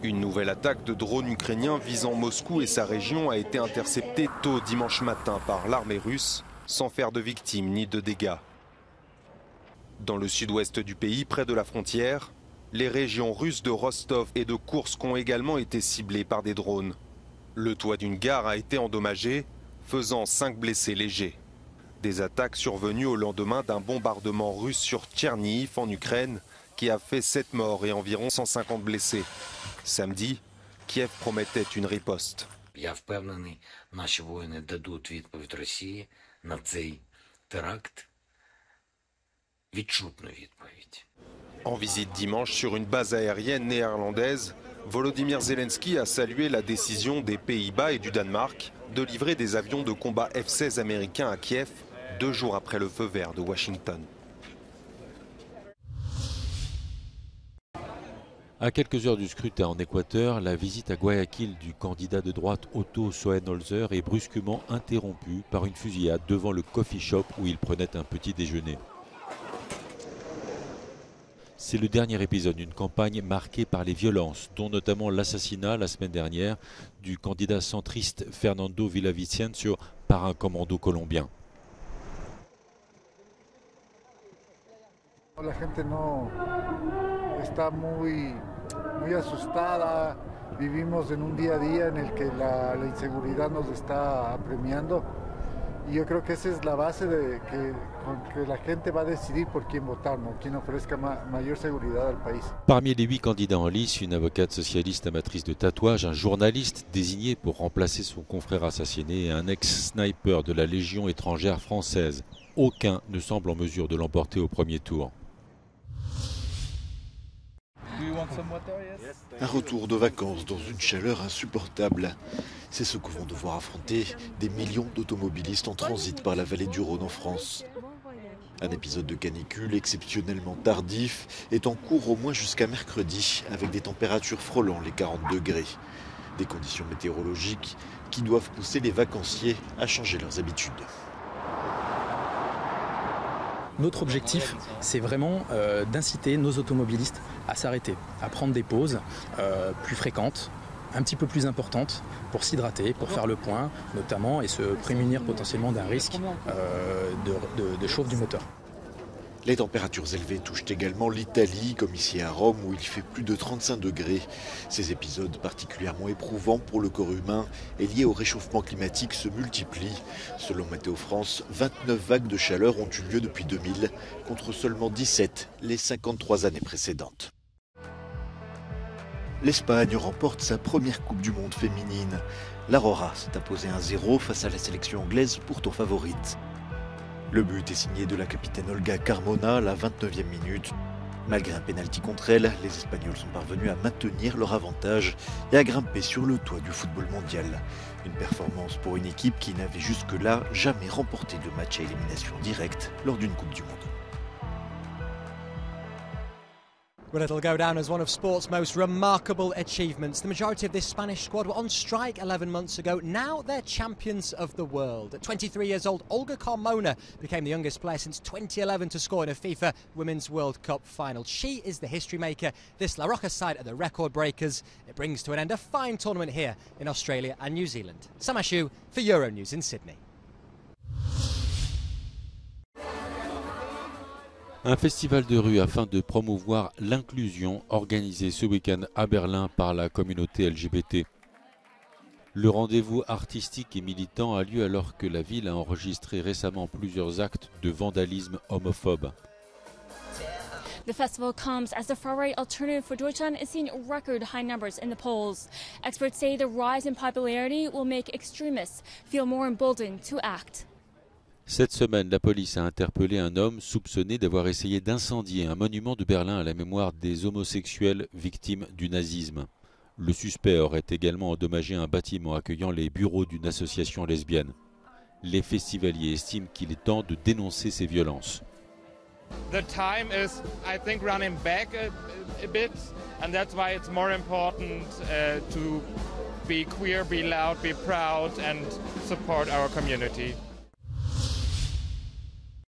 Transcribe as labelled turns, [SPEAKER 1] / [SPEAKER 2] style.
[SPEAKER 1] Une nouvelle attaque de drones ukrainiens visant Moscou et sa région a été interceptée tôt dimanche matin par l'armée russe, sans faire de victimes ni de dégâts. Dans le sud-ouest du pays, près de la frontière, les régions russes de Rostov et de Koursk ont également été ciblées par des drones. Le toit d'une gare a été endommagé, faisant 5 blessés légers. Des attaques survenues au lendemain d'un bombardement russe sur Tchernihiv en Ukraine qui a fait 7 morts et environ 150 blessés. Samedi, Kiev promettait une riposte.
[SPEAKER 2] Я впевнений, наші воїни дадуть відповідь Росії на цей теракт. Відчутну відповідь.
[SPEAKER 1] En visite dimanche sur une base aérienne néerlandaise, Volodymyr Zelensky a salué la décision des Pays-Bas et du Danemark de livrer des avions de combat F-16 américains à Kiev 2 jours après le feu vert de Washington.
[SPEAKER 3] À quelques heures du scrutin en Équateur, la visite à Guayaquil du candidat de droite Otto Schoenholzer est brusquement interrompue par une fusillade devant le coffee shop où il prenait un petit déjeuner. C'est le dernier épisode d'une campagne marquée par les violences, dont notamment l'assassinat la semaine dernière du candidat centriste Fernando Villavicencio par un commando colombien.
[SPEAKER 4] La gente no está muy asustada. Vivimos en un día a día en el que la inseguridad nos está apremiando. Y yo creo que esa es la base de que la gente va a decidir por quién votar, ¿no? Quien ofrezca mayor seguridad al país.
[SPEAKER 3] Parmi les 8 candidats en lice, une avocate socialiste amatrice de tatouage, un journaliste désigné pour remplacer son confrère assassiné et un ex-sniper de la Légion étrangère française. Aucun ne semble en mesure de l'emporter au premier tour.
[SPEAKER 5] Un retour de vacances dans une chaleur insupportable. C'est ce que vont devoir affronter des millions d'automobilistes en transit par la vallée du Rhône en France. Un épisode de canicule exceptionnellement tardif est en cours au moins jusqu'à mercredi, avec des températures frôlant les 40 degrés. Des conditions météorologiques qui doivent pousser les vacanciers à changer leurs habitudes.
[SPEAKER 6] Notre objectif, c'est vraiment d'inciter nos automobilistes à s'arrêter, à prendre des pauses plus fréquentes, un petit peu plus importantes, pour s'hydrater, pour faire le point notamment, et se prémunir potentiellement d'un risque de chauffe du moteur.
[SPEAKER 5] Les températures élevées touchent également l'Italie, comme ici à Rome où il fait plus de 35 degrés. Ces épisodes particulièrement éprouvants pour le corps humain et liés au réchauffement climatique se multiplient. Selon Météo France, 29 vagues de chaleur ont eu lieu depuis 2000, contre seulement 17 les 53 années précédentes. L'Espagne remporte sa première Coupe du Monde féminine. L'Aurora s'est imposée 1-0 face à la sélection anglaise pourtant favorite. Le but est signé de la capitaine Olga Carmona à la 29e minute. Malgré un pénalty contre elle, les Espagnols sont parvenus à maintenir leur avantage et à grimper sur le toit du football mondial. Une performance pour une équipe qui n'avait jusque-là jamais remporté de match à élimination directe lors d'une Coupe du Monde.
[SPEAKER 7] Well, it'll go down as one of sport's most remarkable achievements. The majority of this Spanish squad were on strike 11 months ago. Now they're champions of the world. At 23 years old, Olga Carmona became the youngest player since 2011 to score in a FIFA Women's World Cup final. She is the history maker. This La Roca side are the record breakers. It brings to an end a fine tournament here in Australia and New Zealand. Sam Ashu for Euronews in Sydney.
[SPEAKER 3] Un festival de rue afin de promouvoir l'inclusion organisé ce week-end à Berlin par la communauté LGBT. Le rendez-vous artistique et militant a lieu alors que la ville a enregistré récemment plusieurs actes de vandalisme homophobe.
[SPEAKER 8] The festival comes as the far-right Alternative for Deutschland is seeing record high numbers in the polls. Experts say the rise in popularity will make extremists feel more emboldened to act.
[SPEAKER 3] Cette semaine, la police a interpellé un homme soupçonné d'avoir essayé d'incendier un monument de Berlin à la mémoire des homosexuels victimes du nazisme. Le suspect aurait également endommagé un bâtiment accueillant les bureaux d'une association lesbienne. Les festivaliers estiment qu'il est temps de dénoncer ces violences.
[SPEAKER 9] The time is, I think, running back a bit, and that's why it's more important to be queer, be loud, be proud, and support our community.